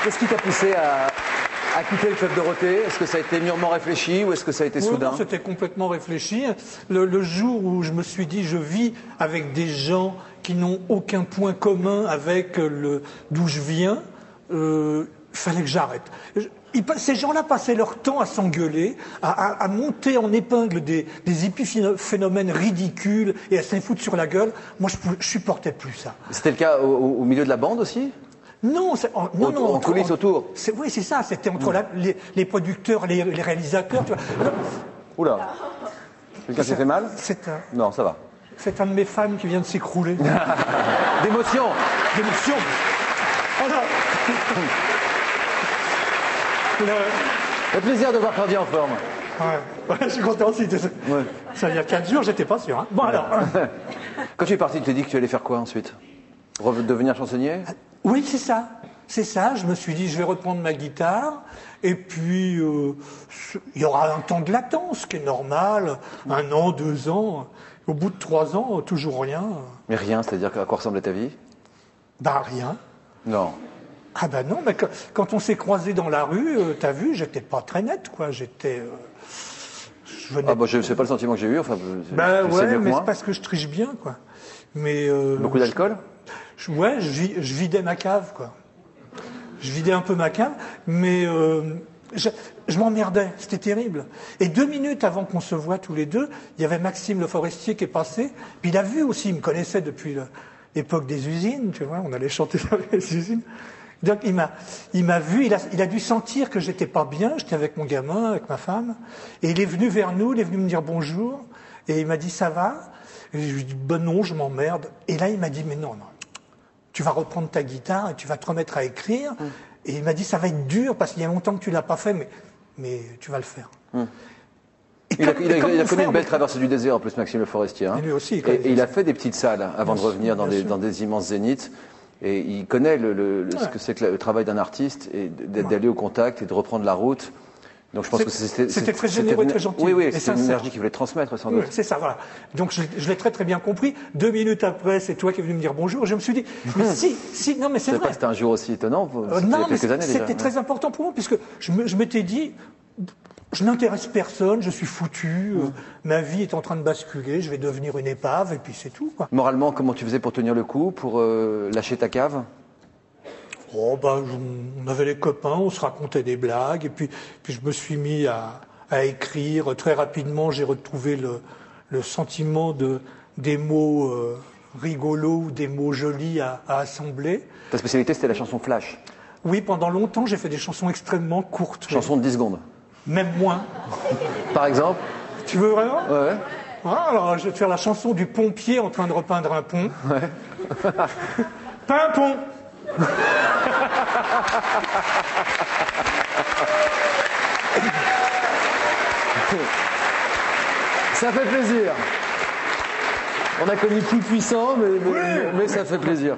Qu'est-ce qui t'a poussé à quitter le Club Dorothée? Est-ce que ça a été mûrement réfléchi ou est-ce que ça a été soudain? Non, c'était complètement réfléchi. Le jour où je me suis dit, je vis avec des gens qui n'ont aucun point commun avec d'où je viens, il fallait que j'arrête. Ces gens-là passaient leur temps à s'engueuler, à monter en épingle des épiphénomènes ridicules et à se foutre sur la gueule. Moi, je supportais plus ça. C'était le cas au milieu de la bande aussi? Non, non. En coulisses autour? Oui, c'est ça. C'était entre les producteurs, les réalisateurs. Tu vois. Oula. Quelqu'un s'est fait mal? Non, ça va. C'est un de mes fans qui vient de s'écrouler. D'émotion. D'émotion. Alors, ça fait plaisir de voir Cordier en forme. Ouais, je suis content aussi. Ouais. Ça, il y a 4 jours, j'étais pas sûr. Hein. Bon, alors. Quand tu es parti, tu t'es dit que tu allais faire quoi ensuite? Devenir chansonnier? Oui, c'est ça. C'est ça. Je me suis dit, je vais reprendre ma guitare. Et puis, il y aura un temps de latence qui est normal. 1 an, 2 ans. Au bout de 3 ans, toujours rien. Mais rien, c'est-à-dire à quoi ressemblait ta vie? Ben, rien. Non. Ah ben non, mais quand on s'est croisés dans la rue, t'as vu, j'étais pas très net, quoi. J'étais... c'est pas le sentiment que j'ai eu, enfin... Ben ouais, mais c'est parce que je triche bien, quoi. Mais... Beaucoup d'alcool? Ouais, je vidais ma cave, quoi. Je vidais un peu ma cave, mais je m'emmerdais, c'était terrible. Et 2 minutes avant qu'on se voit tous les deux, il y avait Maxime Le Forestier qui est passé, puis il a vu aussi, il me connaissait depuis l'époque des usines, tu vois, on allait chanter dans les usines. Donc il m'a vu, il a dû sentir que j'étais pas bien, j'étais avec mon gamin, avec ma femme, et il est venu vers nous, il est venu me dire bonjour, et il m'a dit ça va? Et je lui ai dit ben non, je m'emmerde. Et là il m'a dit mais non, tu vas reprendre ta guitare et tu vas te remettre à écrire. Et il m'a dit ça va être dur parce qu'il y a longtemps que tu l'as pas fait, mais tu vas le faire. Il a connu une belle traversée du désert en plus, Maxime Le Forestier. Hein. Et lui aussi. Et il a fait des petites salles avant de revenir dans des immenses zéniths. Et il connaît ce que c'est que le travail d'un artiste et d'aller au contact et de reprendre la route. Donc je pense que c'était très généreux et très gentil. Oui, c'est une énergie qu'il voulait transmettre sans doute. Oui, c'est ça, voilà. Donc je l'ai très très bien compris. 2 minutes après, c'est toi qui es venu me dire bonjour. Et je me suis dit, mais non, mais c'est vrai. Pas que c'était un jour aussi étonnant. Non, mais c'était très important pour moi puisque je m'étais dit, je n'intéresse personne, je suis foutu, ma vie est en train de basculer, je vais devenir une épave et puis c'est tout, quoi. Moralement, comment tu faisais pour tenir le coup, pour lâcher ta cave? Oh on avait les copains, on se racontait des blagues et puis je me suis mis à écrire. Très rapidement, j'ai retrouvé le sentiment des mots rigolos ou des mots jolis à assembler. Ta spécialité, c'était la chanson flash? Oui, pendant longtemps, j'ai fait des chansons extrêmement courtes. Chansons de 10 secondes? Même moins. Par exemple? Tu veux vraiment? Ouais. Alors, je vais te faire la chanson du pompier en train de repeindre un pont. Ouais. Peins un pont. Ça fait plaisir. On a connu plus puissant, mais ça fait plaisir.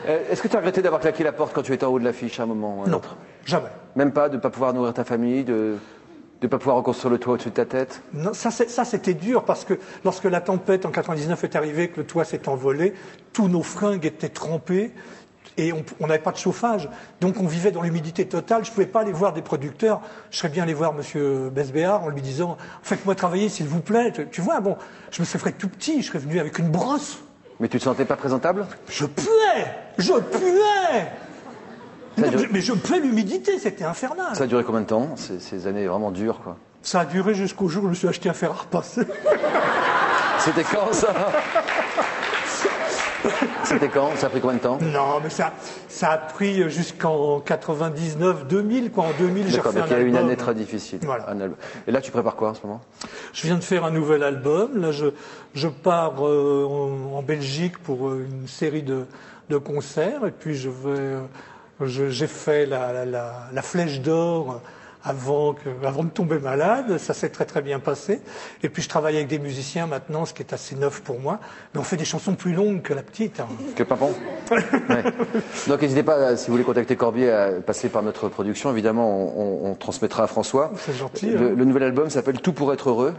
Est-ce que tu as regretté d'avoir claqué la porte quand tu étais en haut de l'affiche à un moment ou à un autre? Jamais. Même pas de ne pas pouvoir nourrir ta famille, de ne pas pouvoir reconstruire le toit au-dessus de ta tête? Non, ça c'était dur parce que lorsque la tempête en 99 est arrivée, que le toit s'est envolé, tous nos fringues étaient trempées et on n'avait pas de chauffage. Donc on vivait dans l'humidité totale. Je ne pouvais pas aller voir des producteurs. Je serais bien allé voir Monsieur Besbéard en lui disant « Faites-moi travailler s'il vous plaît ». Tu vois, bon, je me serais fait tout petit, je serais venu avec une brosse. Mais tu te sentais pas présentable? Je puais. Mais je puais l'humidité, c'était infernal. Ça a duré combien de temps, ces années vraiment dures, quoi? Ça a duré jusqu'au jour où je me suis acheté un fer à repasser. C'était quand, ça? C'était quand? Ça a pris combien de temps? Non, mais ça a pris jusqu'en 99-2000, quoi. En 2000, j'ai refait un album. D'accord, donc il y a eu une année très difficile. Voilà. Et là, tu prépares quoi en ce moment? Je viens de faire un nouvel album. Là, je pars en Belgique pour une série de concerts. Et puis, j'ai fait la Flèche d'Or avant de tomber malade. Ça s'est très très bien passé. Et puis je travaille avec des musiciens maintenant, ce qui est assez neuf pour moi. Mais on fait des chansons plus longues que la petite. Hein. Que Pimpon. Ouais. Donc n'hésitez pas, si vous voulez contacter Corbier, à passer par notre production. Évidemment, on transmettra à François. C'est gentil. Le nouvel album s'appelle Tout pour être heureux.